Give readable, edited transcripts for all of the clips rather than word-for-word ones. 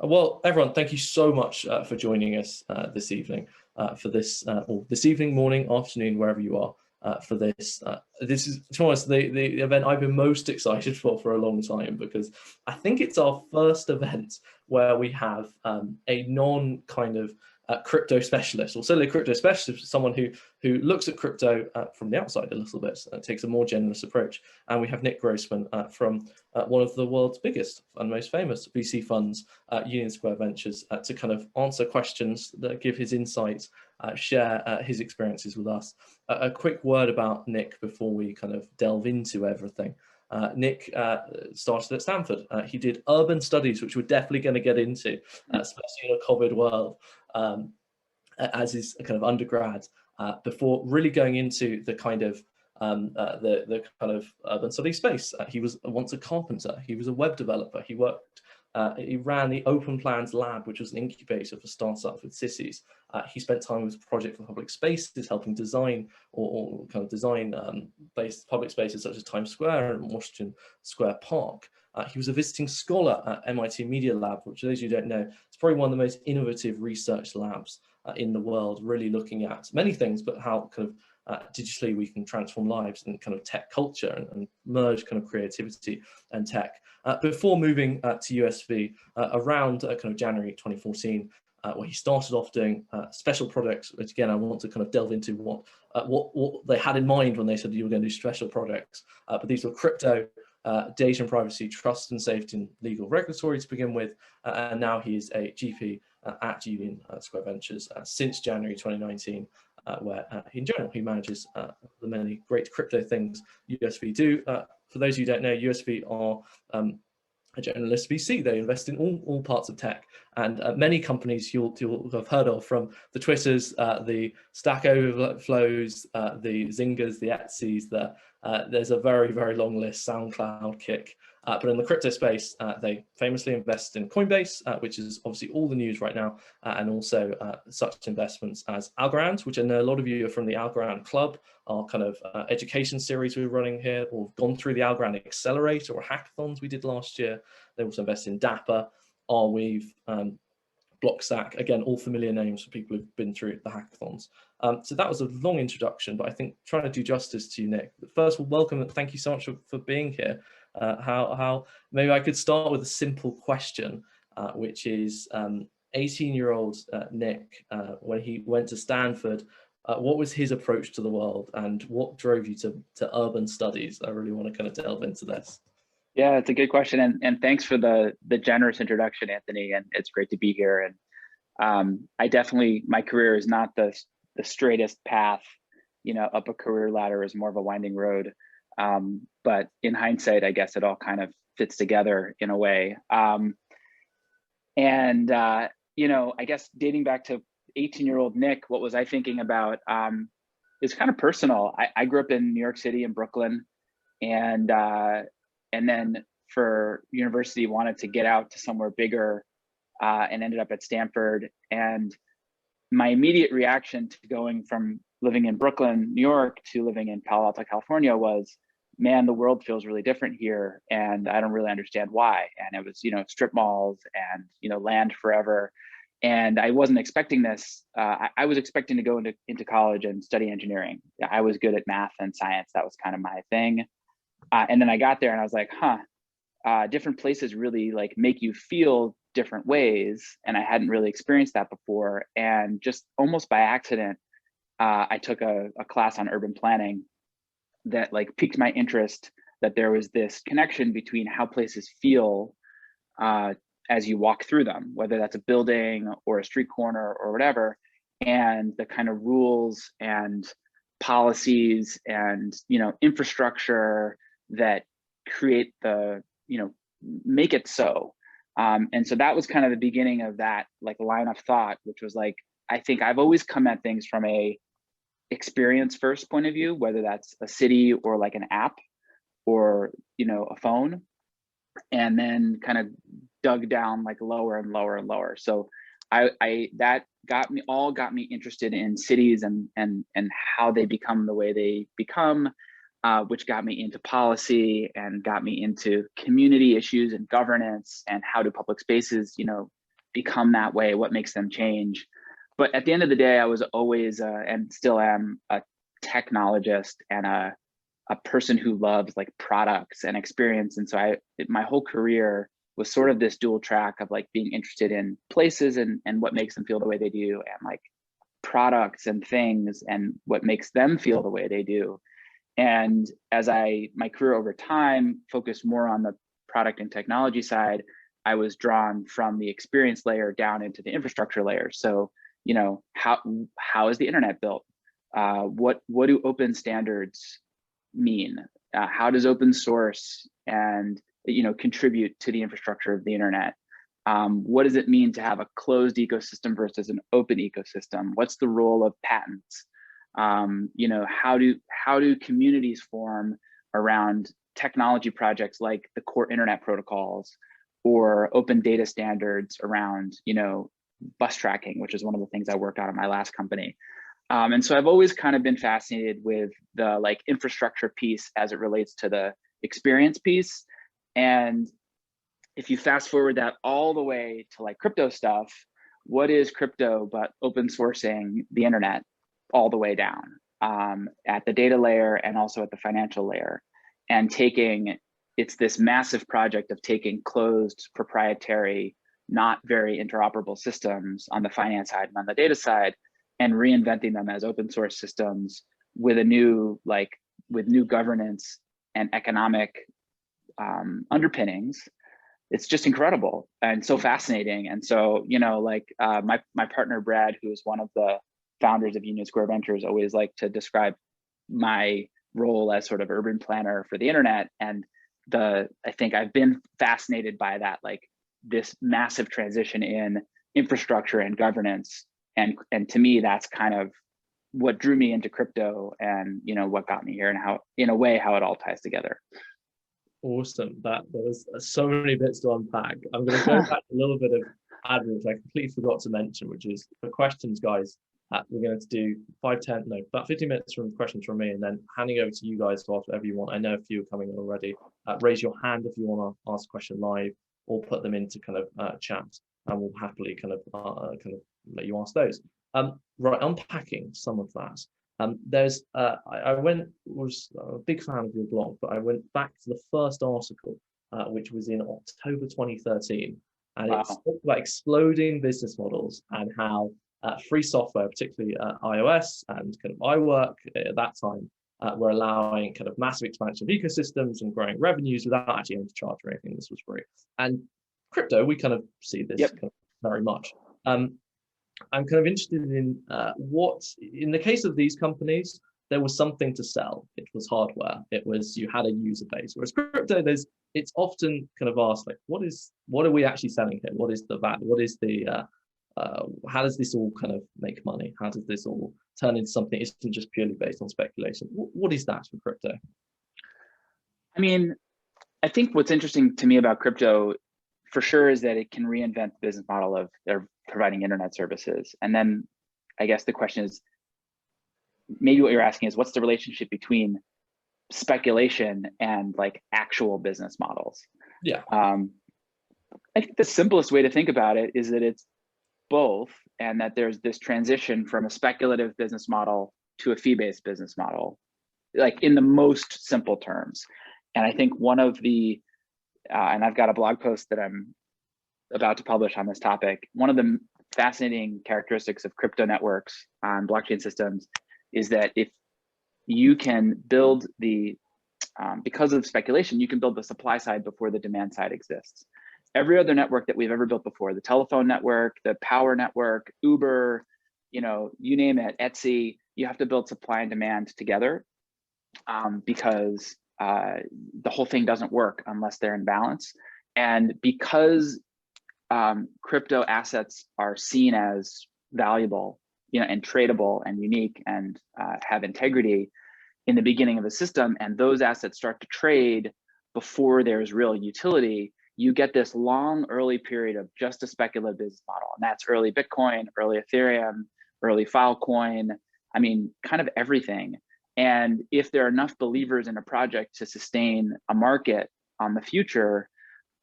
Well, everyone, thank you so much for joining us this evening for this, or this evening, morning, afternoon, wherever you are for this. This is, to be honest, the event I've been most excited for a long time, because I think it's our first event where we have a non kind of crypto specialist, or certainly a crypto specialist, someone who looks at crypto from the outside a little bit, takes a more generous approach. And we have Nick Grossman from one of the world's biggest and most famous VC funds, Union Square Ventures, to kind of answer questions, that give his insights, share his experiences with us. A quick word about Nick before we kind of delve into everything. Nick started at Stanford. He did urban studies, which we're definitely going to get into, especially in a COVID world, as his kind of undergrad, before really going into the kind of the kind of urban study space. He was once a carpenter. He was a web developer. He worked. He ran the OpenPlans lab, which was an incubator for startups with Thesis. He spent time with Project for Public Spaces, helping design or kind of design based public spaces such as Times Square and Washington Square Park. He was a visiting scholar at MIT Media Lab, which, for those of you who don't know, it's probably one of the most innovative research labs in the world, really looking at many things, but how kind of digitally we can transform lives and kind of tech culture and merge kind of creativity and tech. Before moving to USV around kind of January 2014, where he started off doing special projects, which again, I want to kind of delve into what they had in mind when they said you were going to do special projects. But these were crypto, data and privacy, trust and safety, and legal regulatory to begin with. And now he is a GP at Union Square Ventures since January 2019, where in general he manages the many great crypto things USV do. For those who don't know, USV are a generalist VC. They invest in all parts of tech, and many companies you'll have heard of, from the Twitters, the Stack Overflows, the Zingers, the Etsy's. There's a very, very long list, SoundCloud, Kick. But in the crypto space, they famously invest in Coinbase, which is obviously all the news right now, and also such investments as Algorand, which I know a lot of you are from the Algorand Club, our kind of education series we're running here, or gone through the Algorand Accelerator or hackathons we did last year. They also invest in Dapper, Arweave, Blockstack, again, all familiar names for people who've been through the hackathons. So that was a long introduction, but I think trying to do justice to you, Nick. First of all, welcome and thank you so much for being here. How maybe I could start with a simple question, which is 18-year-old Nick, when he went to Stanford, what was his approach to the world, and what drove you to urban studies? I really want to kind of delve into this. Yeah, it's a good question, and thanks for the generous introduction, Anthony. And it's great to be here. And I definitely, my career is not the straightest path. You know, up a career ladder is more of a winding road. But in hindsight, I guess it all kind of fits together in a way. You know, I guess dating back to 18-year-old Nick, what was I thinking about? Is kind of personal. I grew up in New York City and Brooklyn, and then for university wanted to get out to somewhere bigger, and ended up at Stanford. And my immediate reaction to going from living in Brooklyn, New York, to living in Palo Alto, California was, man, the world feels really different here, and I don't really understand why. And it was, you know, strip malls and, you know, land forever. And I wasn't expecting this. I was expecting to go into college and study engineering. I was good at math and science. That was kind of my thing. And then I got there and I was like, different places really like make you feel different ways. And I hadn't really experienced that before. And just almost by accident, I took a class on urban planning that like piqued my interest, that there was this connection between how places feel as you walk through them, whether that's a building or a street corner or whatever, and the kind of rules and policies and, you know, infrastructure that create the, you know, make it so. And so that was kind of the beginning of that like line of thought, which was like, I think I've always come at things from a experience first point of view, whether that's a city or like an app or, you know, a phone, and then kind of dug down like lower and lower and lower. So that got me interested in cities and how they become the way they become, which got me into policy and got me into community issues and governance and how do public spaces, you know, become that way, what makes them change. But at the end of the day, I was always, and still am, a technologist and a person who loves like products and experience. And so my whole career was sort of this dual track of like being interested in places and what makes them feel the way they do, and like products and things and what makes them feel the way they do. And as my career over time focused more on the product and technology side, I was drawn from the experience layer down into the infrastructure layer. So, you know, how is the internet built? What do open standards mean? How does open source and, you know, contribute to the infrastructure of the internet? What does it mean to have a closed ecosystem versus an open ecosystem? What's the role of patents? You know, how do communities form around technology projects like the core internet protocols, or open data standards around, you know, bus tracking, which is one of the things I worked on in my last company. And so I've always kind of been fascinated with the like infrastructure piece as it relates to the experience piece. And if you fast forward that all the way to like crypto stuff, what is crypto but open sourcing the internet all the way down at the data layer and also at the financial layer, and it's this massive project of taking closed, proprietary, not very interoperable systems on the finance side and on the data side, and reinventing them as open source systems with new governance and economic underpinnings. It's just incredible and so fascinating. And so, you know, like my partner Brad, who is one of the founders of Union Square Ventures, always like to describe my role as sort of urban planner for the internet. And I think I've been fascinated by that, like this massive transition in infrastructure and governance. And to me, that's kind of what drew me into crypto, and, you know, what got me here, and how, in a way, how it all ties together. Awesome. There was so many bits to unpack. I'm going to go back to a little bit of admin, which I completely forgot to mention, which is for questions, guys. We're going to do about 15 minutes from questions from me, and then handing over to you guys to ask whatever you want. I know a few are coming in already. Raise your hand if you want to ask a question live, or put them into kind of chat, and we'll happily kind of let you ask those. Right, unpacking some of that. I was a big fan of your blog, but I went back to the first article, which was in October 2013, and it's talked about exploding business models and how free software, particularly iOS and kind of iWork at that time, were allowing kind of massive expansion of ecosystems and growing revenues without actually having to charge for anything. This was free. And crypto, we kind of see this kind of very much. I'm kind of interested in what, in the case of these companies, there was something to sell. It was hardware. It was, you had a user base. Whereas crypto, it's often kind of asked, like, what are we actually selling here? What is the value? What is the how does this all kind of make money? How does this all turn into something that isn't just purely based on speculation? What is that for crypto? I mean, I think what's interesting to me about crypto, for sure, is that it can reinvent the business model of providing internet services. And then I guess the question is, maybe what you're asking is, what's the relationship between speculation and like actual business models? Yeah. I think the simplest way to think about it is that it's both, and that there's this transition from a speculative business model to a fee-based business model, like in the most simple terms. And I think one of the, and I've got a blog post that I'm about to publish on this topic, one of the fascinating characteristics of crypto networks on blockchain systems is that if you can build because of speculation, you can build the supply side before the demand side exists. Every other network that we've ever built before, the telephone network, the power network, Uber, you know, you name it, Etsy, you have to build supply and demand together because the whole thing doesn't work unless they're in balance. And because crypto assets are seen as valuable, you know, and tradable and unique and have integrity in the beginning of a system, and those assets start to trade before there's real utility, you get this long early period of just a speculative business model. And that's early Bitcoin, early Ethereum, early Filecoin, I mean, kind of everything. And if there are enough believers in a project to sustain a market on the future,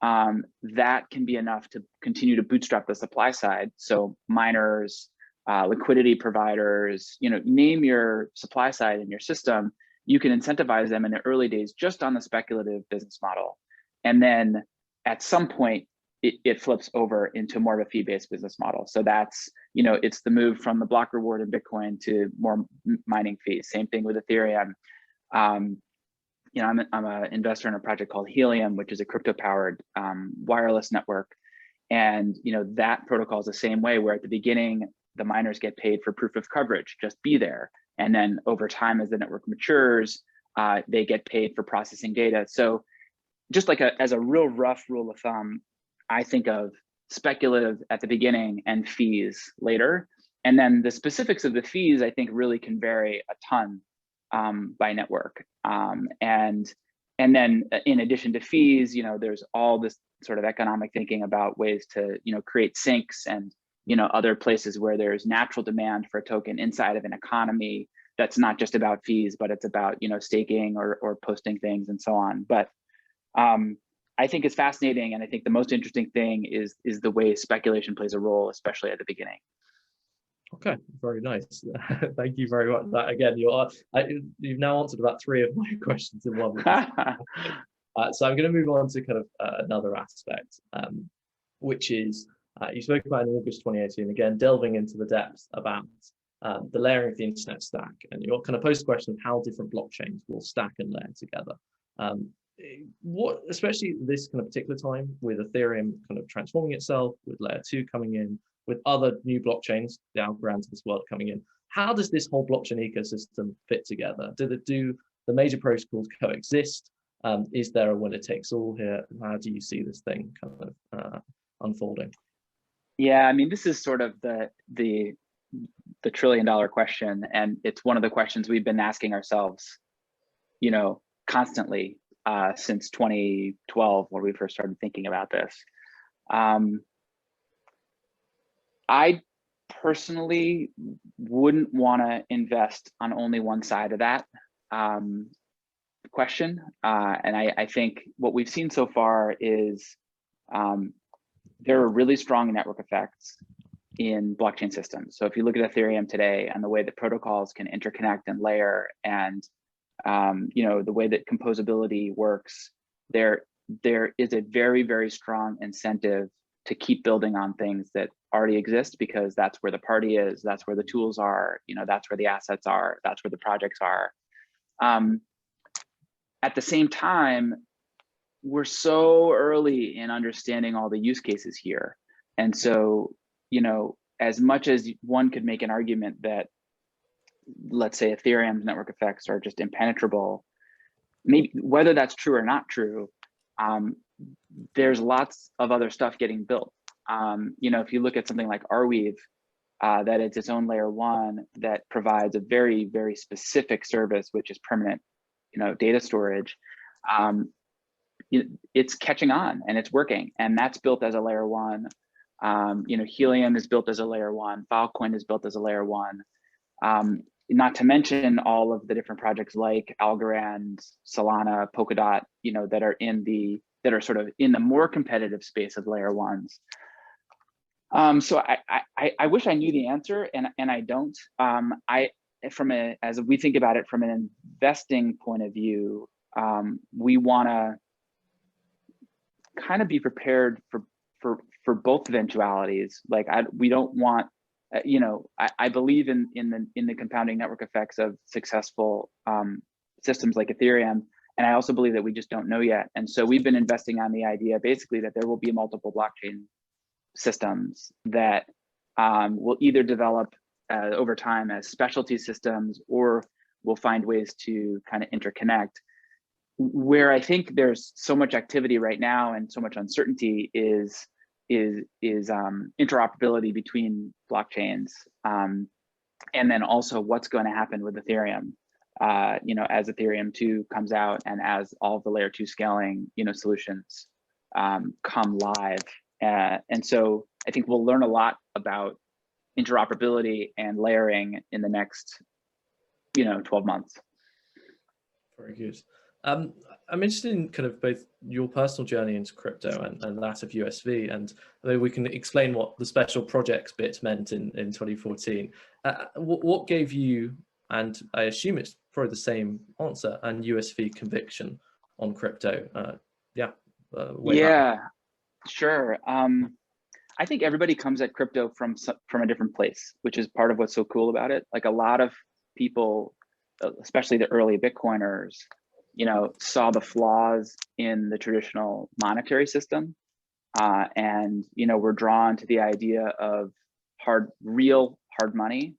that can be enough to continue to bootstrap the supply side. So miners, liquidity providers, name your supply side in your system, you can incentivize them in the early days just on the speculative business model. And then at some point, it flips over into more of a fee-based business model. So that's, it's the move from the block reward in Bitcoin to more mining fees. Same thing with Ethereum. I'm an investor in a project called Helium, which is a crypto-powered wireless network. And that protocol is the same way, where at the beginning, the miners get paid for proof of coverage, just be there. And then over time, as the network matures, they get paid for processing data. So just like as a real rough rule of thumb, I think of speculative at the beginning and fees later. And then the specifics of the fees, I think, really can vary a ton by network. And then in addition to fees, there's all this sort of economic thinking about ways to, create sinks and, other places where there's natural demand for a token inside of an economy that's not just about fees, but it's about, staking or posting things and so on. But I think it's fascinating, and I think the most interesting thing is the way speculation plays a role, especially at the beginning. Okay, very nice. Thank you very much. That again, you've now answered about 3 of my questions in one. So I'm going to move on to kind of another aspect, which is you spoke about in August 2018, again delving into the depths about the layering of the internet stack, and you kind of posed the question of how different blockchains will stack and layer together. What, especially this kind of particular time with Ethereum kind of transforming itself, with layer 2 coming in, with other new blockchains, the Algorand of this world coming in, how does this whole blockchain ecosystem fit together? Do the major protocols coexist? Is there a winner takes all here? How do you see this thing kind of unfolding? Yeah, I mean, this is sort of the $1 trillion question, and it's one of the questions we've been asking ourselves, constantly since 2012, when we first started thinking about this. I personally wouldn't want to invest on only one side of that question. And I think what we've seen so far is there are really strong network effects in blockchain systems. So if you look at Ethereum today and the way that protocols can interconnect and layer, and the way that composability works, there is a very, very strong incentive to keep building on things that already exist, because that's where the party is, that's where the tools are, that's where the assets are, that's where the projects are. At the same time, we're so early in understanding all the use cases here. And so, as much as one could make an argument that, let's say, Ethereum's network effects are just impenetrable, maybe whether that's true or not true, there's lots of other stuff getting built. If you look at something like Arweave, that it's its own layer 1 that provides a very, very specific service, which is permanent, data storage. It's catching on and it's working, and that's built as a layer 1. Helium is built as a layer 1. Filecoin is built as a layer 1. Not to mention all of the different projects like Algorand, Solana, Polkadot, that are sort of in the more competitive space of layer 1s. So I wish I knew the answer, and I don't. As we think about it from an investing point of view, we want to kind of be prepared for both eventualities. Like we don't want, I believe in the compounding network effects of successful systems like Ethereum, and I also believe that we just don't know yet. And so we've been investing on the idea, basically, that there will be multiple blockchain systems that will either develop over time as specialty systems, or will find ways to kind of interconnect. Where I think there's so much activity right now and so much uncertainty is interoperability between blockchains, and then also what's going to happen with Ethereum, as Ethereum 2 comes out and as all of the layer 2 scaling, solutions come live. And so I think we'll learn a lot about interoperability and layering in the next, 12 months. Very good. I'm interested in kind of both your personal journey into crypto and that of USV, and maybe we can explain what the special projects bit meant in 2014. What gave you, and I assume it's probably the same answer, and USV conviction on crypto? Way back. Yeah, sure. I think everybody comes at crypto from a different place, which is part of what's so cool about it. Like a lot of people, especially the early Bitcoiners, saw the flaws in the traditional monetary system, and were drawn to the idea of real hard money,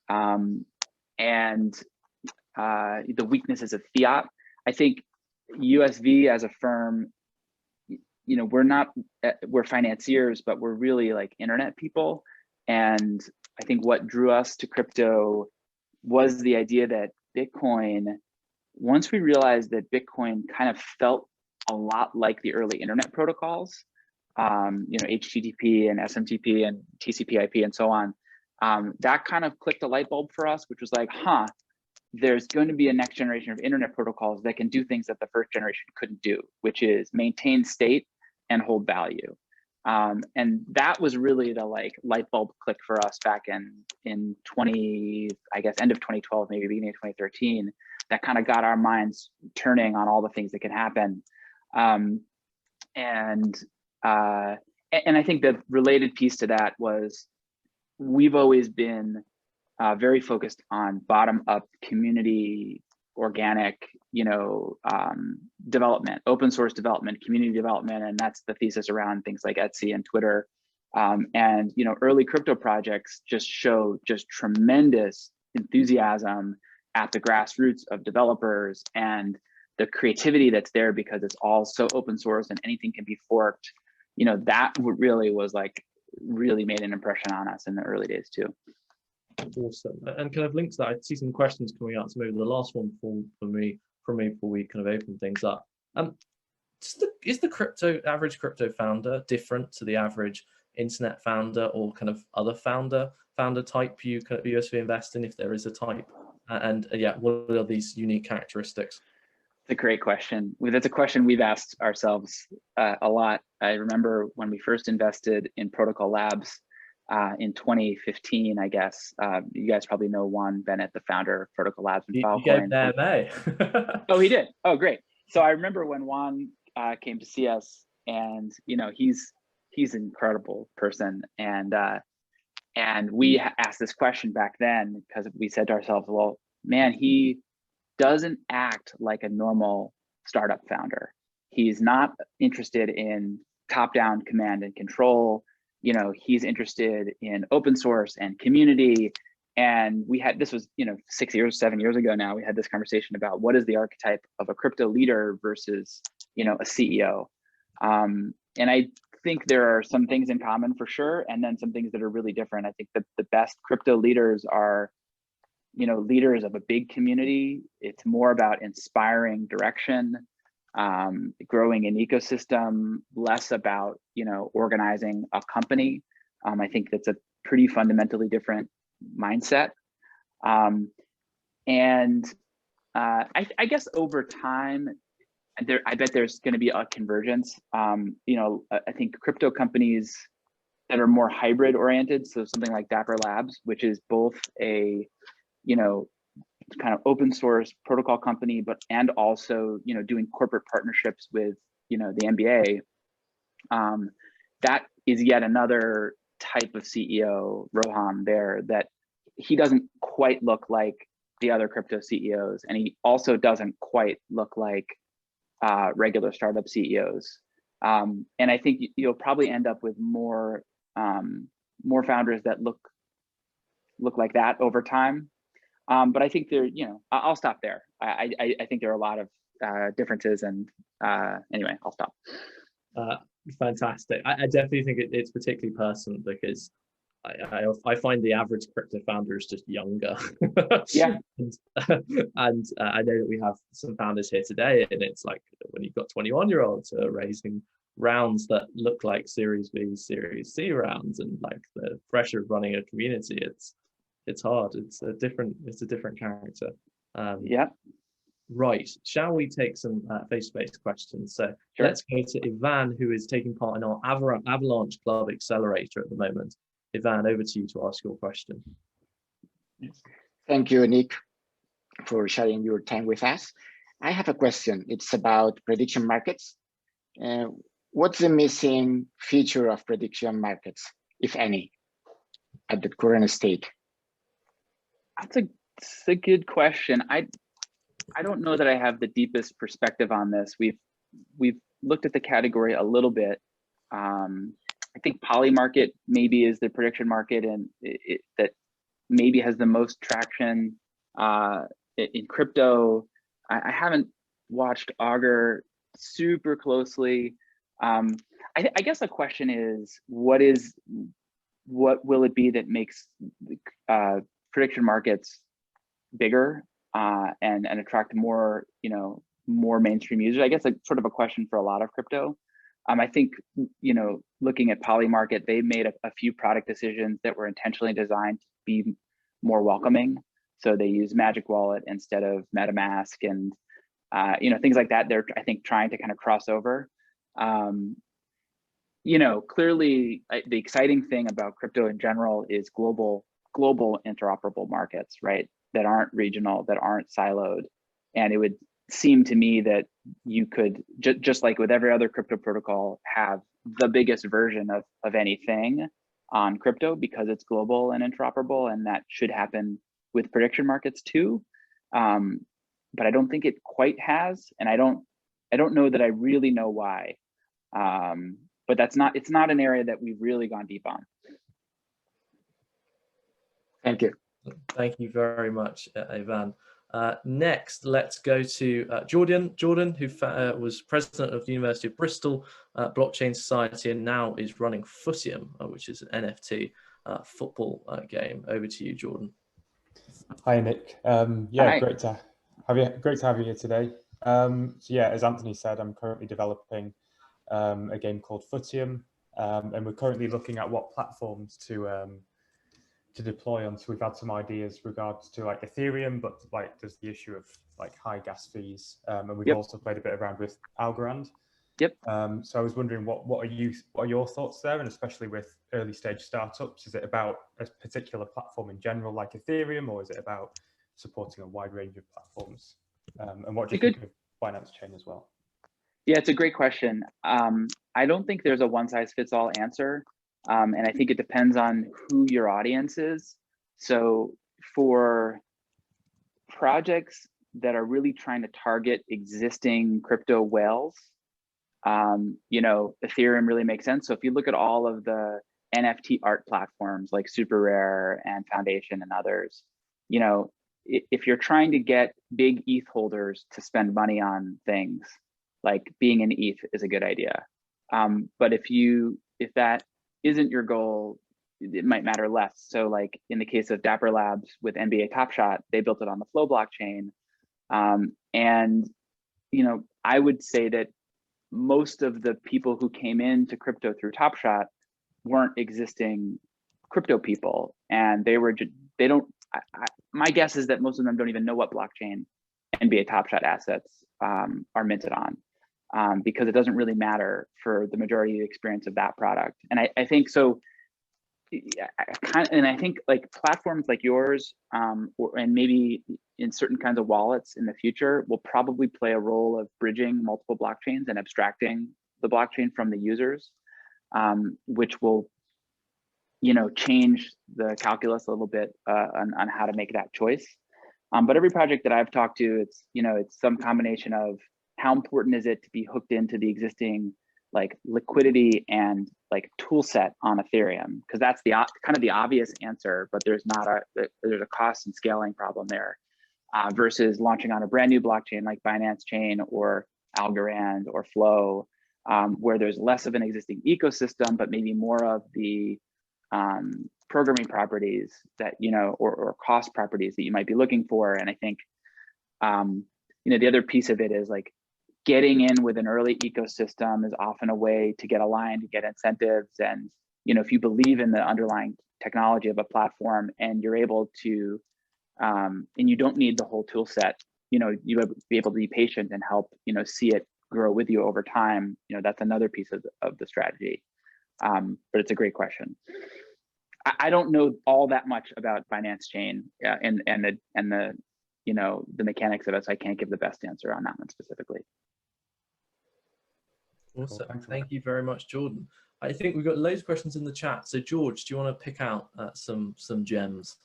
and the weaknesses of fiat. I think USV as a firm, we're financiers, but we're really like internet people. And I think what drew us to crypto was the idea that Bitcoin, once we realized that Bitcoin kind of felt a lot like the early internet protocols, HTTP and SMTP and TCP/IP and so on, that kind of clicked a light bulb for us, which was like, there's going to be a next generation of internet protocols that can do things that the first generation couldn't do, which is maintain state and hold value. And that was really the light bulb click for us back in 20, I guess, end of 2012, maybe beginning of 2013, that kind of got our minds turning on all the things that can happen. And I think the related piece to that was we've always been very focused on bottom-up community, organic, development, open source development, community development, and that's the thesis around things like Etsy and Twitter. And early crypto projects just show tremendous enthusiasm at the grassroots of developers and the creativity that's there because it's all so open source and anything can be forked. That really was really made an impression on us in the early days too. Awesome. And kind of linked to that, I see some questions coming out. So maybe the last one from me before we kind of open things up. Is the average crypto founder different to the average internet founder or kind of other founder type you kind of USV invest in, if there is a type? And what are these unique characteristics? It's a great question. That's a question we've asked ourselves a lot. I remember when we first invested in Protocol Labs in 2015, I guess. You guys probably know Juan Bennett, the founder of Protocol Labs and Filecoin. You gave them a. Oh, he did? Oh, great. So I remember when Juan came to see us, and he's an incredible person, and we asked this question back then because we said to ourselves, well, man, he doesn't act like a normal startup founder. He's not interested in top-down command and control. He's interested in open source and community. And we had, this was 7 years ago now, we had this conversation about what is the archetype of a crypto leader versus a CEO. And I think there are some things in common for sure, and then some things that are really different. I think that the best crypto leaders are leaders of a big community. It's more about inspiring direction, growing an ecosystem, less about organizing a company. I think that's a pretty fundamentally different mindset. And I guess over time, I bet there's going to be a convergence. I think crypto companies that are more hybrid oriented, so something like Dapper Labs, which is both a kind of open source protocol company, and also doing corporate partnerships with the NBA. That is yet another type of CEO, Roham, there, that he doesn't quite look like the other crypto CEOs, and he also doesn't quite look like regular startup CEOs. And I think you'll probably end up with more founders that look like that over time. But I think there, I'll stop there. I think there are a lot of differences, and anyway, I'll stop. Fantastic. I definitely think it's particularly personal because I find the average crypto founder is just younger. Yeah. and I know that we have some founders here today, and it's like when you've got 21-year-olds raising rounds that look like Series B, Series C rounds, and like the pressure of running a community, it's hard. It's a different character. Yeah. Right, shall we take some face-to-face questions? So Sure. let's go to Ivan, who is taking part in our Avalanche Club Accelerator at the moment. Ivan, over to you to ask your question. Thank you, Nick, for sharing your time with us. I have a question. It's about prediction markets. What's the missing feature of prediction markets, if any, at the current state? That's a good question. I don't know that I have the deepest perspective on this. We've looked at the category a little bit. I think Polymarket maybe is the prediction market, and that maybe has the most traction in crypto. I haven't watched Augur super closely. I guess the question is, what will it be that makes prediction markets bigger and attract more, more mainstream users? I guess like sort of a question for a lot of crypto. I think, looking at Polymarket, they made a few product decisions that were intentionally designed to be more welcoming. So they use Magic Wallet instead of MetaMask, and things like that. They're, I think, trying to kind of cross over. Clearly the exciting thing about crypto in general is global interoperable markets, right? That aren't regional, that aren't siloed. And it would seem to me that you could, just like with every other crypto protocol, have the biggest version of anything on crypto because it's global and interoperable, and that should happen with prediction markets too. But I don't think it quite has, and I don't know that I really know why. But it's not an area that we've really gone deep on. Thank you. Thank you very much, Ivan. Next, let's go to Jordan, who was president of the University of Bristol Blockchain Society and now is running Footium, which is an NFT football game. Over to you, Jordan. Hi, Nick. Hi. Great to have you here today. So yeah, as Anthony said, I'm currently developing a game called Footium, and we're currently looking at what platforms to deploy on. So we've had some ideas regards to like Ethereum, but like there's the issue of like high gas fees, and we've also played a bit around with Algorand. Yep. So I was wondering what are your thoughts there, and especially with early stage startups, is it about a particular platform in general like Ethereum, or is it about supporting a wide range of platforms? And what do you think of Binance Chain as well? Yeah, it's a great question. I don't think there's a one size fits all answer. And I think it depends on who your audience is. So for projects that are really trying to target existing crypto whales, Ethereum really makes sense. So if you look at all of the NFT art platforms like Super Rare and Foundation and others, if you're trying to get big ETH holders to spend money on things, like being an ETH is a good idea. But if that isn't your goal, it might matter less. So like in the case of Dapper Labs with NBA Top Shot, they built it on the Flow blockchain. And I would say that most of the people who came into crypto through Top Shot weren't existing crypto people, and my guess is that most of them don't even know what blockchain NBA Top Shot assets are minted on. Because it doesn't really matter for the majority of the experience of that product. And I think so, and I think like platforms like yours, and maybe in certain kinds of wallets in the future, will probably play a role of bridging multiple blockchains and abstracting the blockchain from the users, which will, change the calculus a little bit on how to make that choice. But every project that I've talked to, it's some combination of how important is it to be hooked into the existing like liquidity and like tool set on Ethereum, because that's the kind of the obvious answer, but there's a cost and scaling problem there, versus launching on a brand new blockchain like Binance Chain or Algorand or Flow, where there's less of an existing ecosystem, but maybe more of the programming properties that or cost properties that you might be looking for. And I think the other piece of it is like getting in with an early ecosystem is often a way to get aligned, to get incentives. And, if you believe in the underlying technology of a platform and you're able to, and you don't need the whole tool set you would be able to be patient and help, see it grow with you over time. That's another piece of the strategy. But it's a great question. I don't know all that much about finance chain and the the mechanics of it, so I can't give the best answer on that one specifically. Awesome. Thank you very much, Jordan. I think we've got loads of questions in the chat. So George, do you want to pick out some gems?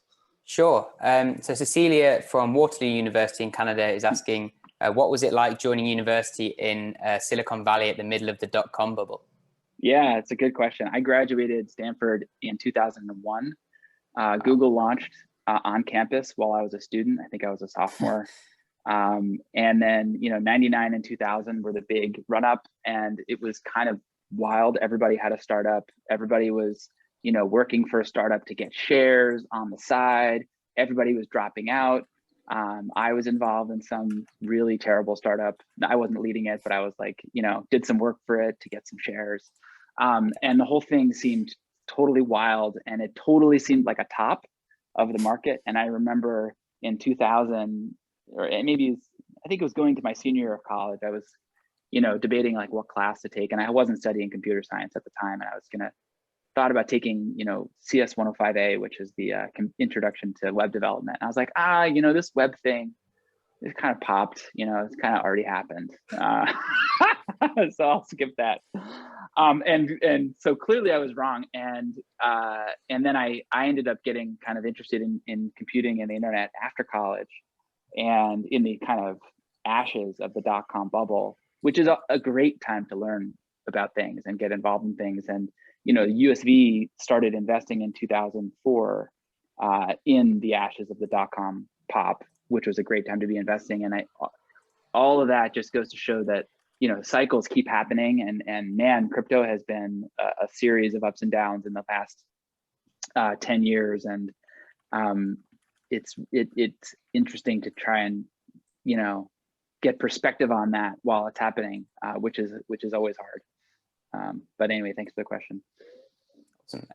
Sure. So Cecilia from Waterloo University in Canada is asking, what was it like joining university in Silicon Valley at the middle of the dot-com bubble? Yeah, it's a good question. I graduated Stanford in 2001. Google launched on campus while I was a student. I think I was a sophomore. And then, 99 and 2000 were the big run up, and it was kind of wild. Everybody had a startup. Everybody was, working for a startup to get shares on the side. Everybody was dropping out. I was involved in some really terrible startup. I wasn't leading it, but I was like, did some work for it to get some shares. And the whole thing seemed totally wild, and it totally seemed like a top of the market. And I remember in 2000, or maybe I think it was going to my senior year of college, I was, debating like what class to take. And I wasn't studying computer science at the time. And I was thought about taking, CS 105A, which is the introduction to web development. And I was like, this web thing, it kind of popped, it's kind of already happened. So I'll skip that. And so clearly I was wrong. And then I ended up getting kind of interested in computing and the internet after college, and in the kind of ashes of the dot-com bubble, which is a great time to learn about things and get involved in things. And, USV started investing in 2004 in the ashes of the dot-com pop, which was a great time to be investing. And all of that just goes to show that, cycles keep happening, and man, crypto has been a series of ups and downs in the past 10 years. And it's interesting to try and, get perspective on that while it's happening, which is always hard. But anyway, thanks for the question. Awesome.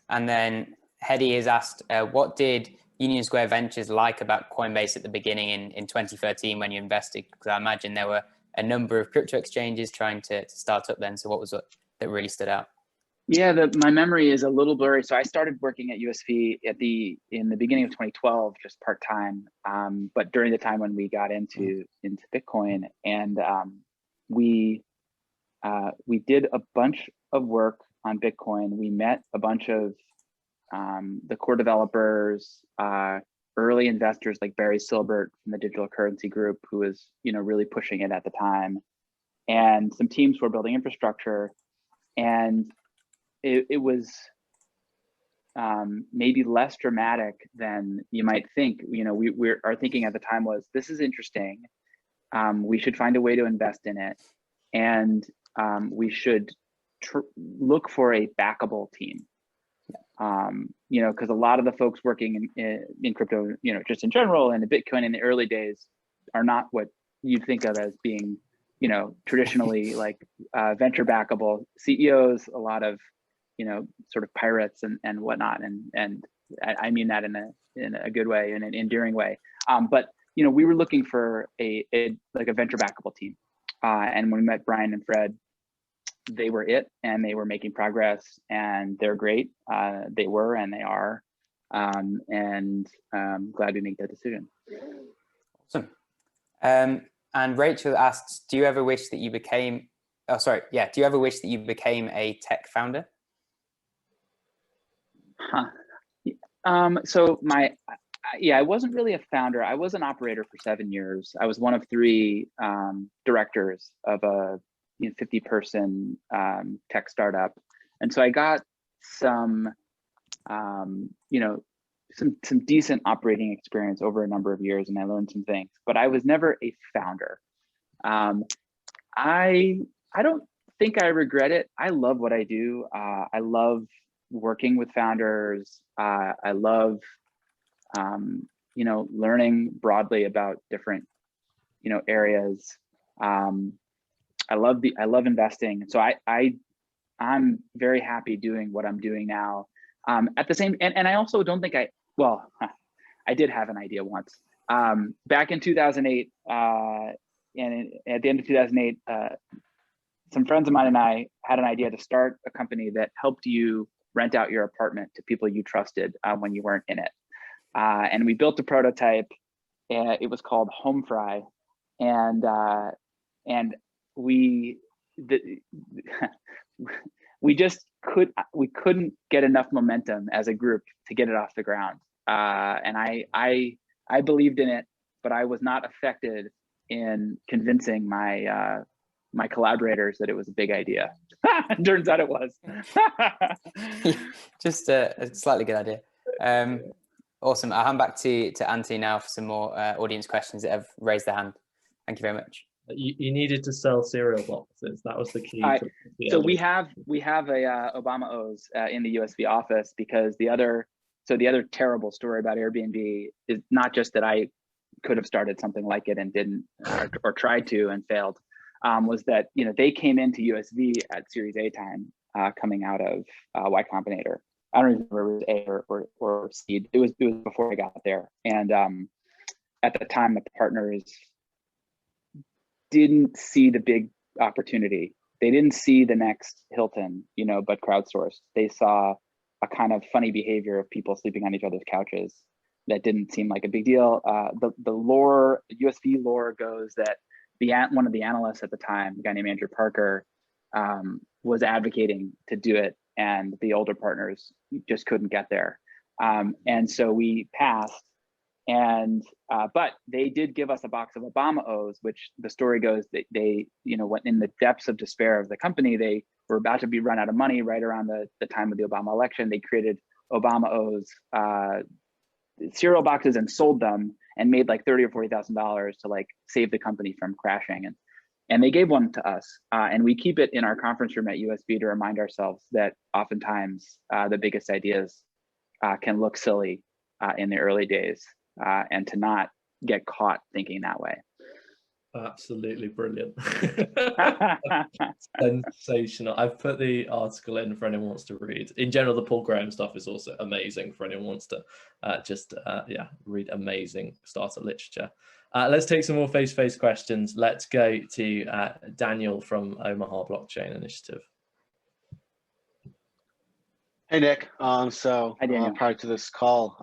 And then Hedy has asked, what did Union Square Ventures like about Coinbase at the beginning in 2013 when you invested? Because I imagine there were a number of crypto exchanges trying to start up then. So what was it that really stood out? Yeah, my memory is a little blurry. So I started working at USV in the beginning of 2012, just part-time. But during the time when we got into Bitcoin, and we did a bunch of work on Bitcoin. We met a bunch of the core developers, early investors like Barry Silbert from the Digital Currency Group, who was really pushing it at the time, and some teams who were building infrastructure. And it was maybe less dramatic than you might think. Our thinking at the time was, this is interesting. We should find a way to invest in it, and we should look for a backable team. Because a lot of the folks working in crypto, just in general, and in Bitcoin in the early days, are not what you'd think of as being, traditionally like venture backable CEOs. A lot of, sort of pirates and whatnot, and I mean that in a good way, in an endearing way. But we were looking for a venture backable team, and when we met Brian and Fred, they were it, and they were making progress, and they're great. They were, and they are, and glad we made that decision. Awesome. And Rachel asks, do you ever wish that you became? Oh, sorry. Yeah. Do you ever wish that you became a tech founder? So I wasn't really a founder. I was an operator for 7 years. I was one of 3 directors of a 50-person tech startup, and so I got some some decent operating experience over a number of years, and I learned some things. But I was never a founder. I don't think I regret it. I love what I do. I love working with founders. I love learning broadly about different areas. I love investing. So I'm very happy doing what I'm doing now. At the same, and I also don't think I did have an idea once Back in 2008, and at the end of 2008, some friends of mine and I had an idea to start a company that helped you rent out your apartment to people you trusted when you weren't in it. And we built a prototype. It was called HomeFry, and we couldn't get enough momentum as a group to get it off the ground. And I believed in it, but I was not effective in convincing my my collaborators that it was a big idea. Turns out it was. Just a slightly good idea. Awesome. I'll hand back to Anthony now for some more audience questions that have raised their hand. Thank you very much. You needed to sell cereal boxes. That was the key. So we have a Obama O's in the USV office, because the other terrible story about Airbnb is not just that I could have started something like it and didn't, or tried to and failed, was that they came into USV at Series A time, coming out of Y Combinator. I don't even remember if it was A or seed. It was before I got there, and at the time the partners didn't see the big opportunity. They didn't see the next Hilton, but crowdsourced. They saw a kind of funny behavior of people sleeping on each other's couches that didn't seem like a big deal. The lore, USV lore goes that one of the analysts at the time, a guy named Andrew Parker, was advocating to do it, and the older partners just couldn't get there. And so we passed. And but they did give us a box of Obama O's, which the story goes that they went in the depths of despair of the company. They were about to be run out of money right around the time of the Obama election. They created Obama O's cereal boxes and sold them, and made like $30,000 or $40,000 to like save the company from crashing. And they gave one to us, and we keep it in our conference room at USB to remind ourselves that oftentimes the biggest ideas can look silly in the early days. And to not get caught thinking that way. Absolutely brilliant. Sensational. I've put the article in for anyone who wants to read. In general, the Paul Graham stuff is also amazing for anyone who wants to read amazing startup literature. Let's take some more face-to-face questions. Let's go to Daniel from Omaha Blockchain Initiative. Hey, Nick. So Hi, prior to this call,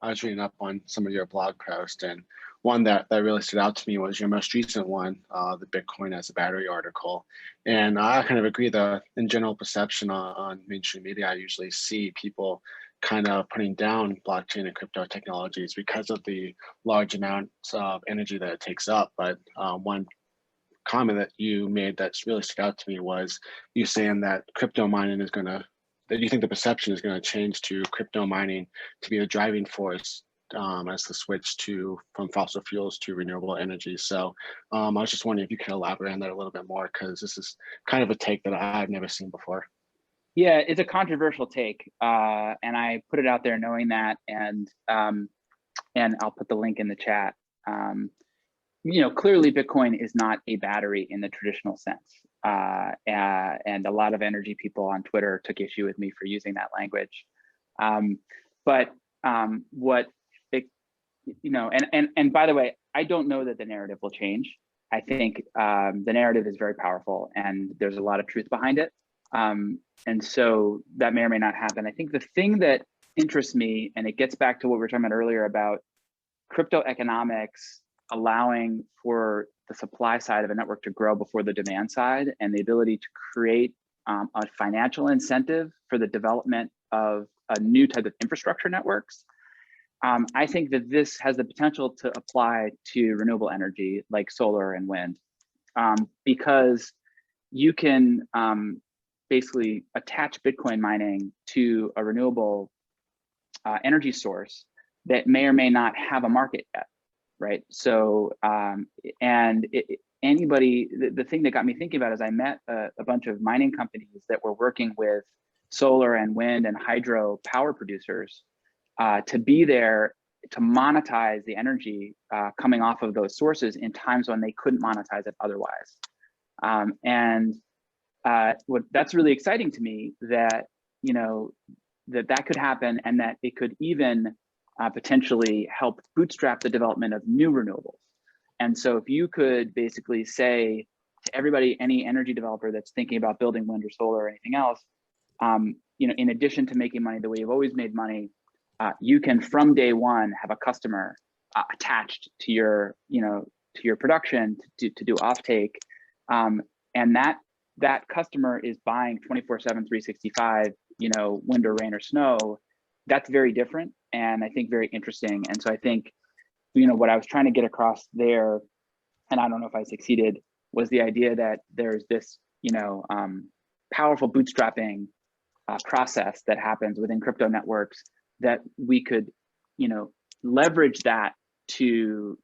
I was reading up on some of your blog posts, and one that really stood out to me was your most recent one, the Bitcoin as a battery article. And I kind of agree that in general perception on mainstream media, I usually see people kind of putting down blockchain and crypto technologies because of the large amounts of energy that it takes up. But one comment that you made that's really stood out to me was you saying that crypto mining is going to, that you think the perception is going to change to crypto mining to be a driving force as the switch from fossil fuels to renewable energy. So I was just wondering if you could elaborate on that a little bit more, because this is kind of a take that I've never seen before. Yeah, it's a controversial take, and I put it out there knowing that, and I'll put the link in the chat. Clearly Bitcoin is not a battery in the traditional sense. And a lot of energy people on Twitter took issue with me for using that language. But what it, and by the way, I don't know that the narrative will change. I think the narrative is very powerful, and there's a lot of truth behind it. And so that may or may not happen. I think the thing that interests me, and it gets back to what we were talking about earlier about crypto economics allowing for the supply side of a network to grow before the demand side, and the ability to create a financial incentive for the development of a new type of infrastructure networks. I think that this has the potential to apply to renewable energy like solar and wind, because you can basically attach Bitcoin mining to a renewable energy source that may or may not have a market yet. Right. So, anybody, the thing that got me thinking about is I met a bunch of mining companies that were working with solar and wind and hydro power producers to be there to monetize the energy coming off of those sources in times when they couldn't monetize it otherwise. That's really exciting to me, that, that could happen, and that it could even potentially help bootstrap the development of new renewables. And so if you could basically say to everybody, any energy developer that's thinking about building wind or solar or anything else, in addition to making money the way you've always made money, you can from day one have a customer attached to your, to your production to do offtake, and that customer is buying 24/7, 365, wind or rain or snow. That's very different, and I think very interesting. And so I think, what I was trying to get across there, and I don't know if I succeeded, was the idea that there's this, powerful bootstrapping process that happens within crypto networks that we could, leverage that to,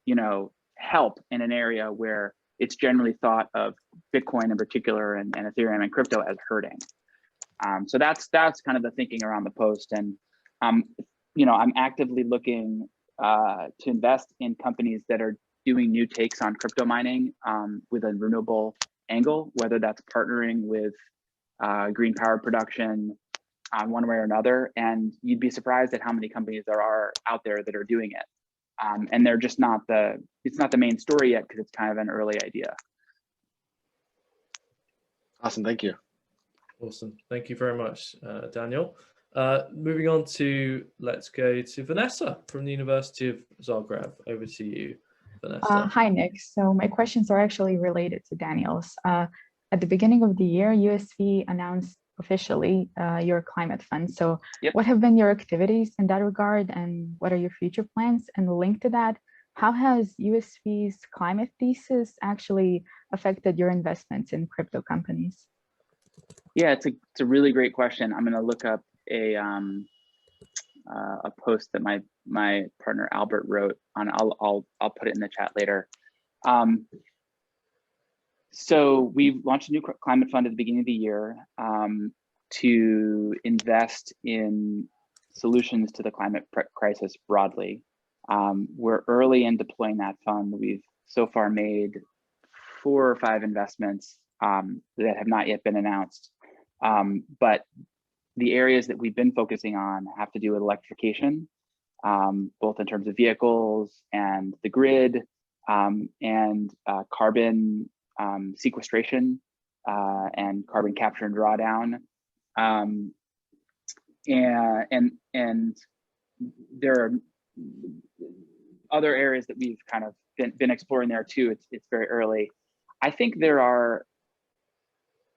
help in an area where it's generally thought of Bitcoin in particular and Ethereum and crypto as hurting. So that's kind of the thinking around the post. And, I'm actively looking to invest in companies that are doing new takes on crypto mining with a renewable angle, whether that's partnering with green power production one way or another. And you'd be surprised at how many companies there are out there that are doing it. And they're just it's not the main story yet because it's kind of an early idea. Awesome, thank you. Awesome, thank you very much, Daniel. Moving on to, let's go to Vanessa from the University of Zagreb. Over to you, Vanessa. Hi, Nick. So my questions are actually related to Daniel's. At the beginning of the year, USV announced officially your climate fund. So what have been your activities in that regard, and what are your future plans? And linked to that, how has USV's climate thesis actually affected your investments in crypto companies? Yeah, it's a really great question. I'm going to look up a post that my partner Albert wrote on. I'll put it in the chat later. So we've launched a new climate fund at the beginning of the year to invest in solutions to the climate crisis broadly. We're early in deploying that fund. We've so far made 4 or 5 investments that have not yet been announced. But the areas that we've been focusing on have to do with electrification, both in terms of vehicles and the grid, and carbon sequestration and carbon capture and drawdown. And there are other areas that we've kind of been exploring there too. It's very early. I think there are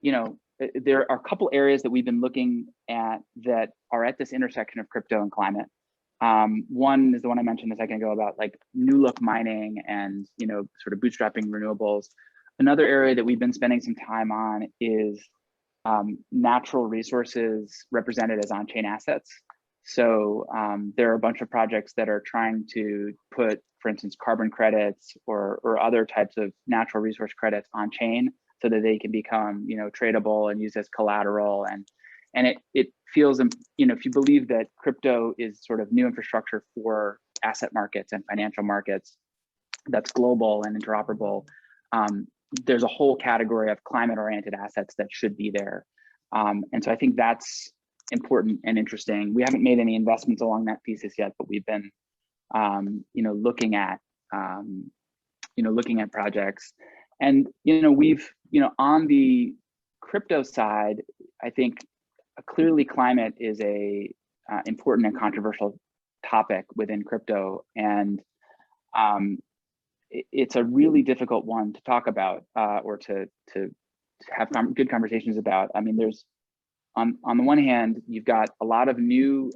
a couple areas that we've been looking at that are at this intersection of crypto and climate. One is the one I mentioned a second ago about like new look mining and sort of bootstrapping renewables. Another area that we've been spending some time on is natural resources represented as on-chain assets. So there are a bunch of projects that are trying to put, for instance, carbon credits or other types of natural resource credits on chain so that they can become, tradable and used as collateral. And it feels, if you believe that crypto is sort of new infrastructure for asset markets and financial markets that's global and interoperable, there's a whole category of climate-oriented assets that should be there. And so I think that's important and interesting. We haven't made any investments along that thesis yet, but we've been, looking at projects. And we've, on the crypto side, I think clearly climate is a important and controversial topic within crypto, and it's a really difficult one to talk about or to have good conversations about. I mean, there's on the one hand, you've got a lot of new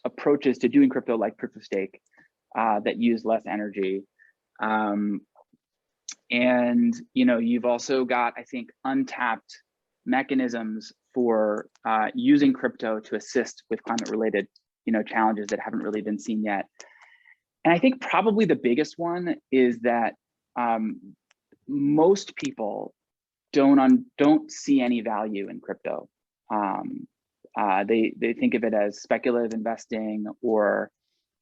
approaches to doing crypto, like proof of stake, that use less energy. And you've also got, I think, untapped mechanisms for using crypto to assist with climate-related, challenges that haven't really been seen yet. And I think probably the biggest one is that most people don't see any value in crypto. They think of it as speculative investing or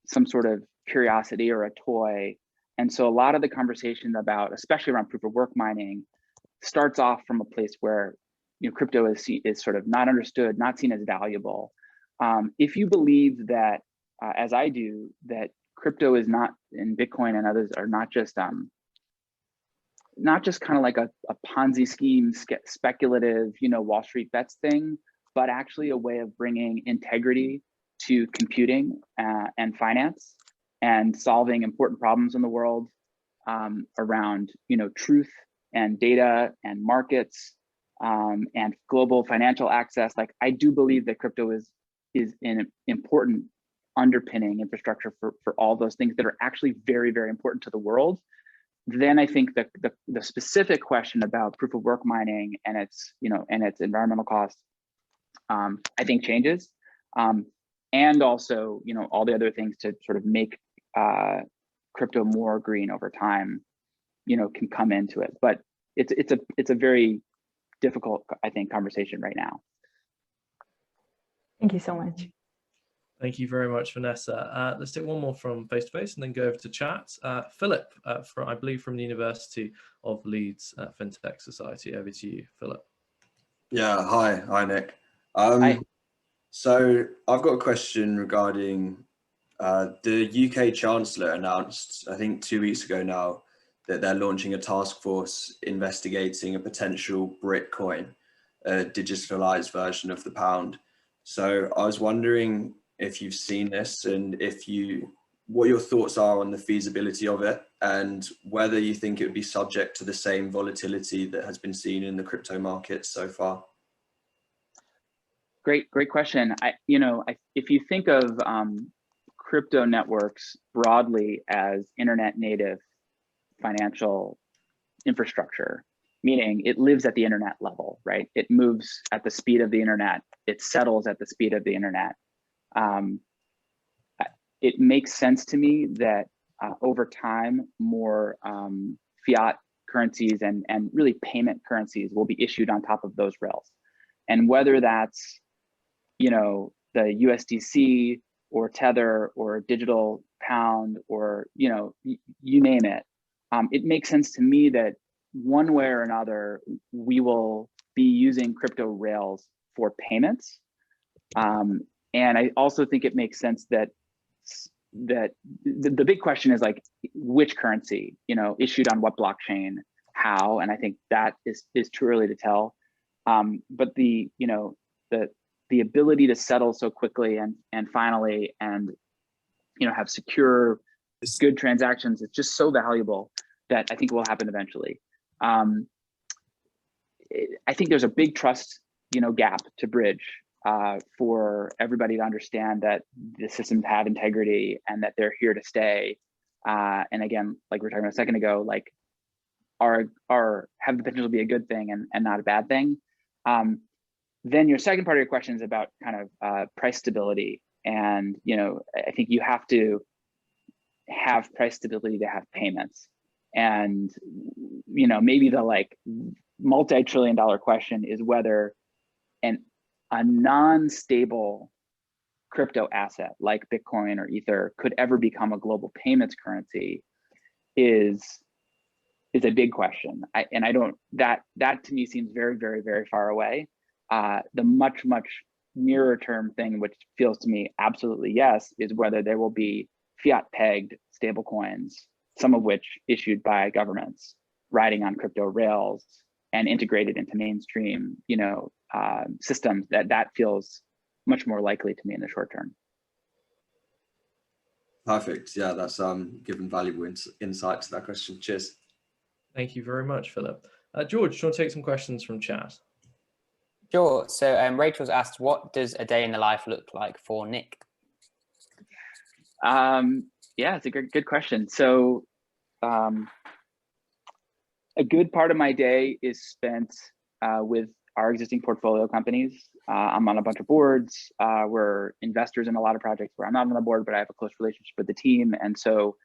some sort of curiosity or a toy. And so a lot of the conversation about, especially around proof of work mining, starts off from a place where crypto is sort of not understood, not seen as valuable. If you believe that as I do, that crypto is not, and Bitcoin and others are not just kind of like a Ponzi scheme, speculative, Wall Street bets thing, but actually a way of bringing integrity to computing and finance and solving important problems in the world around, truth and data and markets and global financial access. Like, I do believe that crypto is an important underpinning infrastructure for all those things that are actually very, very important to the world. Then I think that the specific question about proof of work mining and its, and its environmental costs, I think changes. And also, all the other things to sort of make crypto more green over time, can come into it. But it's a very difficult, I think, conversation right now. Thank you so much. Thank you very much, Vanessa. Let's take one more from face-to-face and then go over to chat. Philip, I believe from the University of Leeds FinTech Society. Over to you, Philip. Yeah, hi Nick. Hi. So I've got a question regarding the UK Chancellor announced, I think 2 weeks ago now, that they're launching a task force investigating a potential Britcoin, a digitalized version of the pound. So I was wondering if you've seen this and what your thoughts are on the feasibility of it and whether you think it would be subject to the same volatility that has been seen in the crypto markets so far. Great question. If you think of crypto networks broadly as internet native financial infrastructure, meaning it lives at the internet level, right? It moves at the speed of the internet. It settles at the speed of the internet. It makes sense to me that over time, more fiat currencies and really payment currencies will be issued on top of those rails. And whether that's, the USDC or Tether or digital pound or, you name it, it makes sense to me that one way or another, we will be using crypto rails for payments. And I also think it makes sense that the big question is like, which currency, issued on what blockchain, how, and I think that is too early to tell. But the ability to settle so quickly and finally and have secure, good transactions is just so valuable that I think will happen eventually. I think there's a big trust gap to bridge for everybody to understand that the systems have integrity and that they're here to stay. And again, like we were talking about a second ago, like have the potential to be a good thing and not a bad thing. Then your second part of your question is about kind of price stability. And, I think you have to have price stability to have payments. And, maybe the like multi-trillion-dollar question is whether a non-stable crypto asset like Bitcoin or Ether could ever become a global payments currency is a big question. That to me seems very, very, very far away. The much, much nearer term thing, which feels to me absolutely yes, is whether there will be fiat pegged stable coins, some of which issued by governments, riding on crypto rails and integrated into mainstream, systems. That feels much more likely to me in the short term. Perfect. Yeah, that's given valuable insight to that question. Cheers. Thank you very much, Philip. George, do you want to take some questions from chat? Sure. So Rachel's asked, what does a day in the life look like for Nick? Yeah, it's a good question. So a good part of my day is spent with our existing portfolio companies. I'm on a bunch of boards. We're investors in a lot of projects where I'm not on the board, but I have a close relationship with the team. And so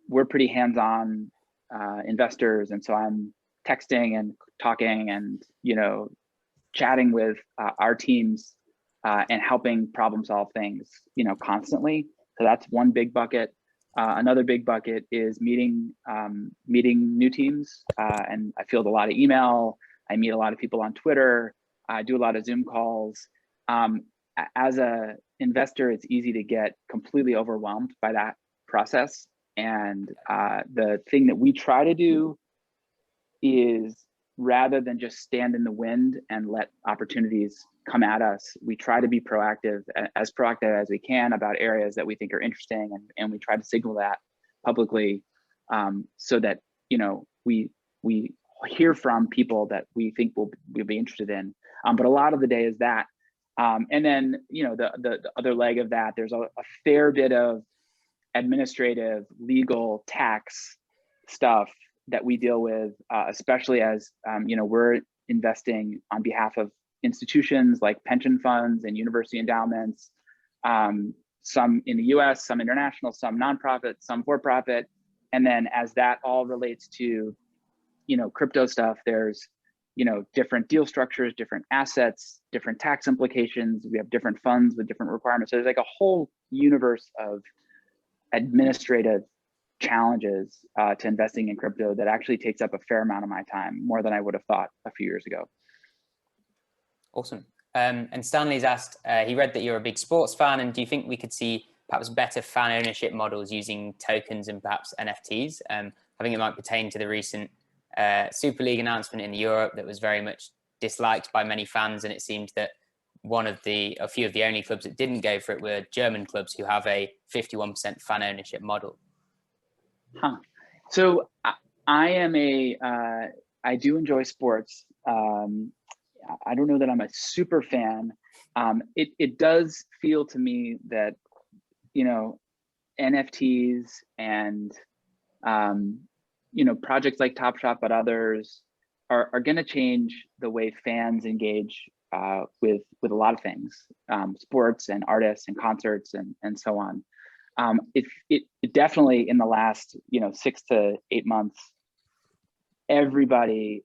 we're pretty hands-on investors. And so I'm texting and talking and, chatting with our teams and helping problem solve things, constantly. So that's one big bucket. Another big bucket is meeting new teams. And I field a lot of email. I meet a lot of people on Twitter. I do a lot of Zoom calls. as a investor, it's easy to get completely overwhelmed by that process. And the thing that we try to do is, rather than just stand in the wind and let opportunities come at us, we try to be proactive, as proactive as we can, about areas that we think are interesting, and we try to signal that publicly, so that, you know, we hear from people that we think we'll be interested in. But a lot of the day is that. And then, you know, the other leg of that, there's a fair bit of administrative, legal, tax stuff that we deal with, especially as, you know, we're investing on behalf of institutions like pension funds and university endowments, some in the US, some international, some nonprofit, some for-profit. And then as that all relates to, you know, crypto stuff, there's, you know, different deal structures, different assets, different tax implications. We have different funds with different requirements. So there's like a whole universe of administrative challenges to investing in crypto that actually takes up a fair amount of my time, more than I would have thought a few years ago. Awesome. And Stanley's asked, he read that you're a big sports fan, and do you think we could see perhaps better fan ownership models using tokens and perhaps NFTs? I think it might pertain to the recent Super League announcement in Europe that was very much disliked by many fans, and it seemed that a few of the only clubs that didn't go for it were German clubs who have a 51% fan ownership model. Huh. So I do enjoy sports. I don't know that I'm a super fan. It does feel to me that, you know, NFTs and, you know, projects like Top Shot, but others are going to change the way fans engage with a lot of things, sports and artists and concerts and so on. It definitely, in the last, you know, 6 to 8 months, everybody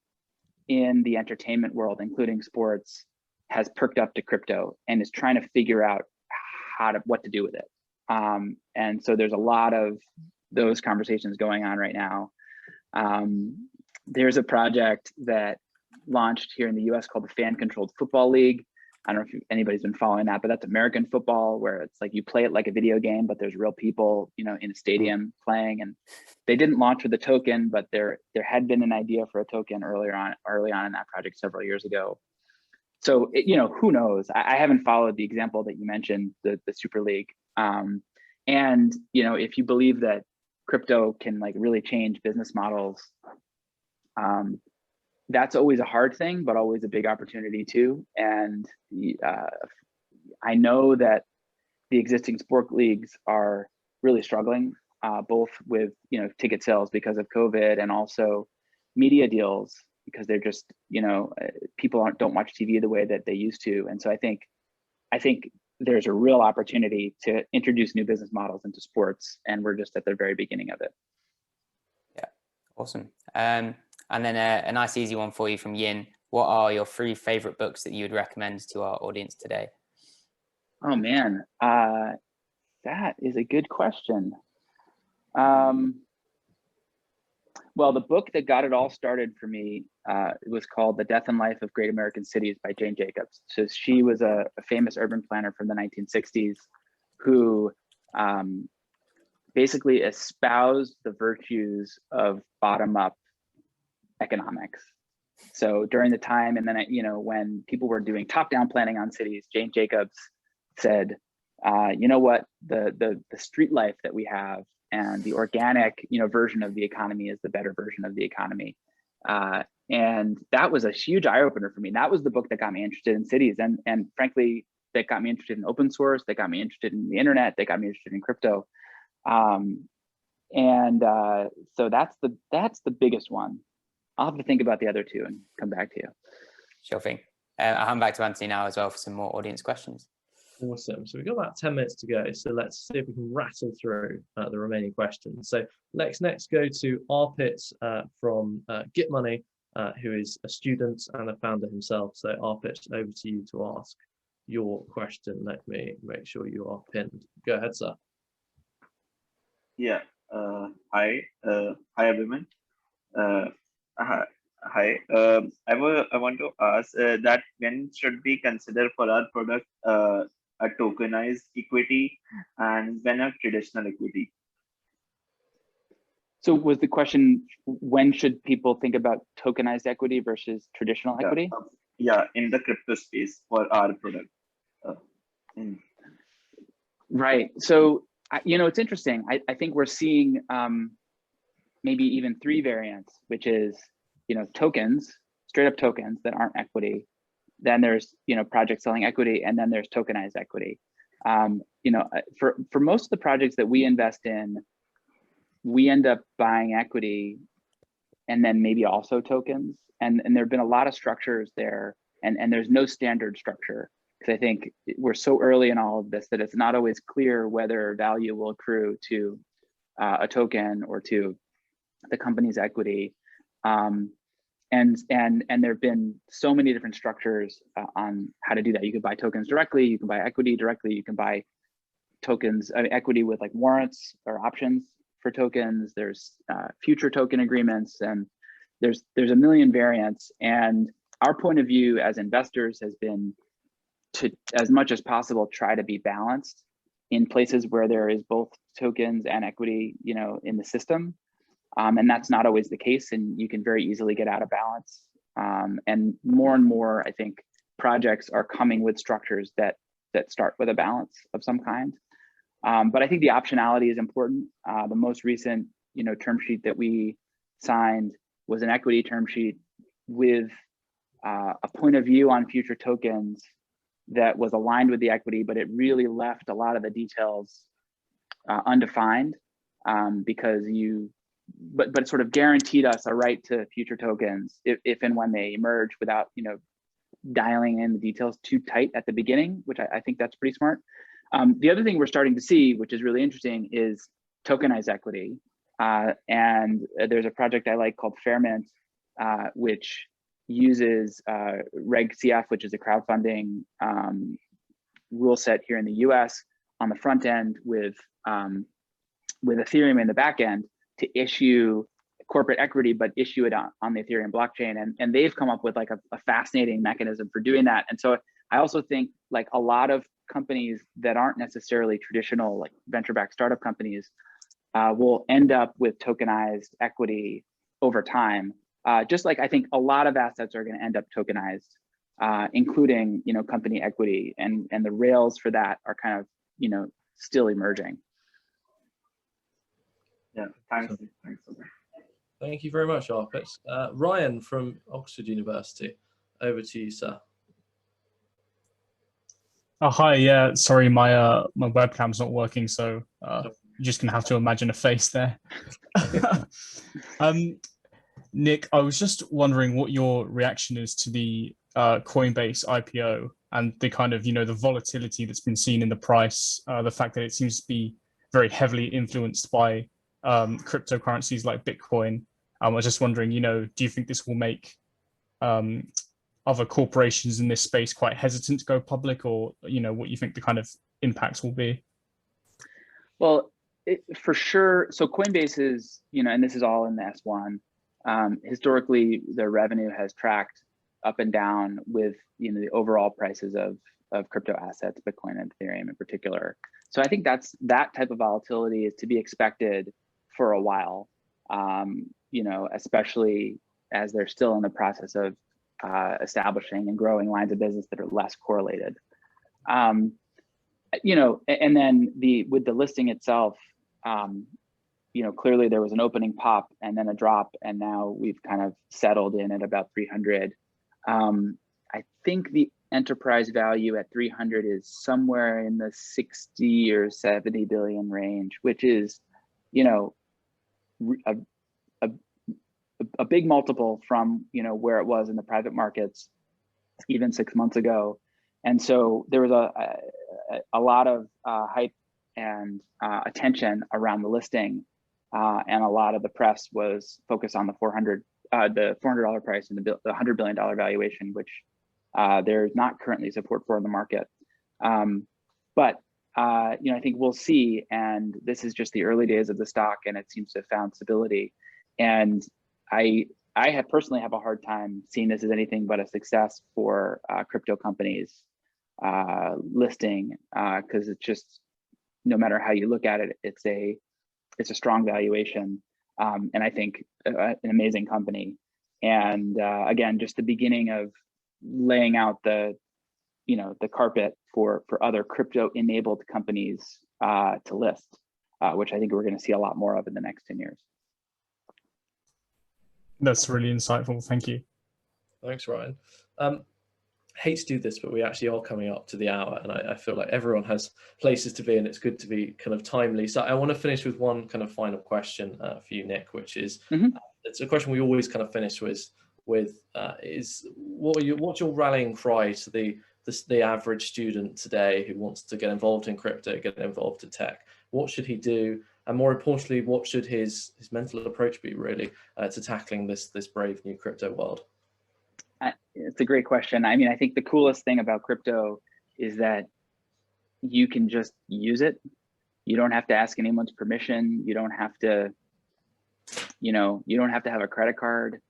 in the entertainment world, including sports, has perked up to crypto and is trying to figure out what to do with it. And so there's a lot of those conversations going on right now. There's a project that launched here in the US called the Fan Controlled Football League. I don't know if anybody's been following that, but that's American football, where it's like you play it like a video game, but there's real people, you know, in a stadium playing. And they didn't launch with a token, but there had been an idea for a token early on in that project several years ago. So, you know, who knows? I haven't followed the example that you mentioned, the Super League. And, you know, if you believe that crypto can like really change business models, that's always a hard thing, but always a big opportunity too. And I know that the existing sport leagues are really struggling, both with, you know, ticket sales because of COVID, and also media deals because they're just, you know, people don't watch TV the way that they used to. And so I think there's a real opportunity to introduce new business models into sports, and we're just at the very beginning of it. Yeah, awesome. And then a nice easy one for you from Yin. What are your 3 favorite books that you would recommend to our audience today? Oh man, that is a good question. Well, the book that got it all started for me, it was called The Death and Life of Great American Cities by Jane Jacobs. So she was a famous urban planner from the 1960s who basically espoused the virtues of bottom-up economics. So during the time, and then, you know, when people were doing top-down planning on cities, Jane Jacobs said, you know what, the street life that we have and the organic, you know, version of the economy is the better version of the economy. And that was a huge eye-opener for me. That was the book that got me interested in cities, and frankly, that got me interested in open source, that got me interested in the internet, that got me interested in crypto. So that's the biggest one. I'll have to think about the other 2 and come back to you. Sure thing. I'll hand back to Anthony now as well for some more audience questions. Awesome. So we've got about 10 minutes to go. So let's see if we can rattle through the remaining questions. So let's next go to Arpit from Get Money, who is a student and a founder himself. So Arpit, over to you to ask your question. Let me make sure you are pinned. Go ahead, sir. Yeah. Hi everyone. Hi. I want to ask that when should we consider for our product a tokenized equity and when a traditional equity? So was the question, when should people think about tokenized equity versus traditional equity? Yeah, in the crypto space for our product. Right. So, it's interesting. I think we're seeing maybe even three variants, which is, tokens, straight up tokens that aren't equity. Then there's, projects selling equity, and then there's tokenized equity. For most of the projects that we invest in, we end up buying equity and then maybe also tokens. And there have been a lot of structures there, and there's no standard structure. Because I think we're so early in all of this that it's not always clear whether value will accrue to a token or to the company's equity. And there have been so many different structures on how to do that. You can buy tokens directly, you can buy equity directly, you can buy tokens, equity with like warrants or options for tokens. There's future token agreements, and there's a million variants. And our point of view as investors has been to, as much as possible, try to be balanced in places where there is both tokens and equity, in the system. And that's not always the case, and you can very easily get out of balance. And more, I think, projects are coming with structures that start with a balance of some kind. But I think the optionality is important. The most recent, term sheet that we signed was an equity term sheet with a point of view on future tokens that was aligned with the equity, but it really left a lot of the details undefined because but it sort of guaranteed us a right to future tokens if and when they emerge without, dialing in the details too tight at the beginning, which I think that's pretty smart. The other thing we're starting to see, which is really interesting, is tokenized equity. And there's a project I like called Fairmint, which uses Reg CF, which is a crowdfunding rule set here in the US on the front end with Ethereum in the back end to issue corporate equity, but issue it on the Ethereum blockchain. And they've come up with like a fascinating mechanism for doing that. And so I also think like a lot of companies that aren't necessarily traditional, like venture-backed startup companies, will end up with tokenized equity over time. Just like I think a lot of assets are going to end up tokenized, including company equity, and the rails for that are kind of still emerging. Yeah, thanks. Thank you very much, Arpit. Ryan from Oxford University, over to you, sir. Oh, hi. Yeah, sorry, my webcam's not working, so you're just gonna have to imagine a face there. Nick, I was just wondering what your reaction is to the Coinbase IPO and the kind of, the volatility that's been seen in the price, the fact that it seems to be very heavily influenced by cryptocurrencies like Bitcoin. I was just wondering, do you think this will make other corporations in this space quite hesitant to go public, or, what you think the kind of impacts will be? Well, for sure. So Coinbase is, and this is all in the S1. Historically, their revenue has tracked up and down with the overall prices of crypto assets, Bitcoin and Ethereum in particular. So I think that type of volatility is to be expected for a while, especially as they're still in the process of establishing and growing lines of business that are less correlated. And then with the listing itself, clearly there was an opening pop and then a drop, and now we've kind of settled in at about 300. I think the enterprise value at 300 is somewhere in the 60 or 70 billion range, which is, a big multiple from, where it was in the private markets even 6 months ago. And so there was a lot of hype and attention around the listing, and a lot of the press was focused on the $400 price and the $100 billion valuation, which there's not currently support for in the market. But I think we'll see, and this is just the early days of the stock, and it seems to have found stability. And I personally have a hard time seeing this as anything but a success for crypto companies. listing, because it's just, no matter how you look at it, it's a strong valuation, and I think an amazing company. And again, just the beginning of laying out the carpet for other crypto-enabled companies to list, which I think we're going to see a lot more of in the next 10 years. That's really insightful. Thank you. Thanks, Ryan. Hate to do this, but we actually are coming up to the hour, and I feel like everyone has places to be, and it's good to be kind of timely. So I want to finish with one kind of final question for you, Nick, which is, it's a question we always kind of finish with is what's your rallying cry to the average student today who wants to get involved in crypto, get involved in tech? What should he do? And more importantly, what should his mental approach be really to tackling this brave new crypto world? It's a great question. I mean, I think the coolest thing about crypto is that you can just use it. You don't have to ask anyone's permission. You don't have to, you don't have to have a credit card.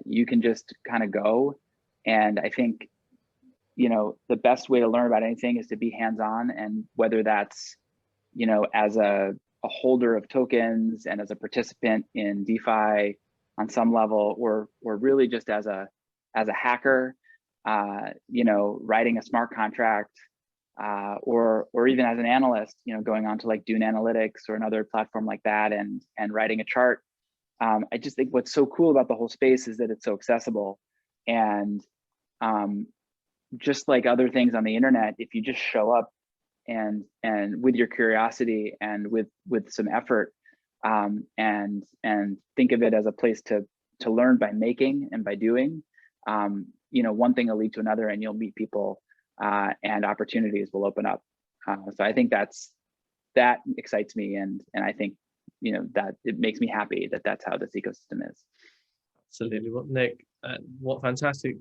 You can just kind of go. And I think, the best way to learn about anything is to be hands-on, and whether that's, as a holder of tokens and as a participant in DeFi on some level, or really just as a hacker, writing a smart contract, or even as an analyst, going on to like Dune Analytics or another platform like that and writing a chart. I just think what's so cool about the whole space is that it's so accessible. And just like other things on the internet, if you just show up and with your curiosity and with some effort, and think of it as a place to learn by making and by doing, one thing will lead to another, and you'll meet people, and opportunities will open up. So I think that excites me, and I think that it makes me happy that that's how this ecosystem is. Absolutely. Well, Nick, what fantastic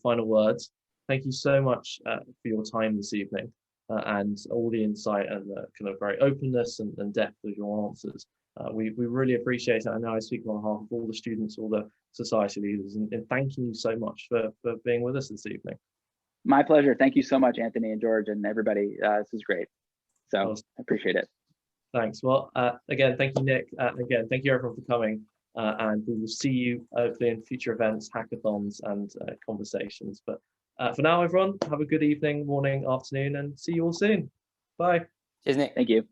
final words. Thank you so much for your time this evening, and all the insight and the kind of very openness and depth of your answers. We really appreciate it. I know I speak on behalf of all the students, all the society leaders, and thanking you so much for being with us this evening. My pleasure. Thank you so much, Anthony and George and everybody. This was great. So awesome. I appreciate it. Thanks. Well, again, thank you, Nick. Again, thank you everyone for coming. And we will see you hopefully in future events, hackathons, and conversations. But for now, everyone, have a good evening, morning, afternoon, and see you all soon. Bye. Cheers, Nick. Thank you.